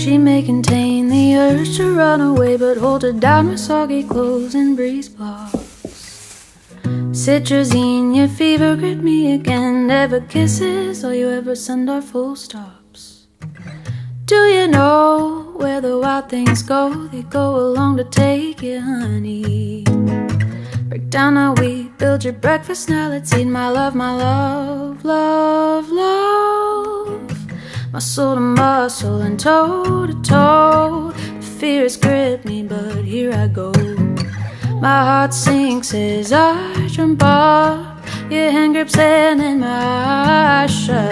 She may contain the urge to run away, but hold her down with soggy clothes and breeze blocks. Citrazine, your fever grip me again. Never kisses, all you ever send are full stops. Do you know where the wild things go? They go along to take you, honey. Break down how we build your breakfast, now let's eat. My love, my love, love, love. Muscle to muscle and toe to toe. The fear has gripped me, but here I go. My heart sinks as I jump up. Your hand grips hand and my eyes shut.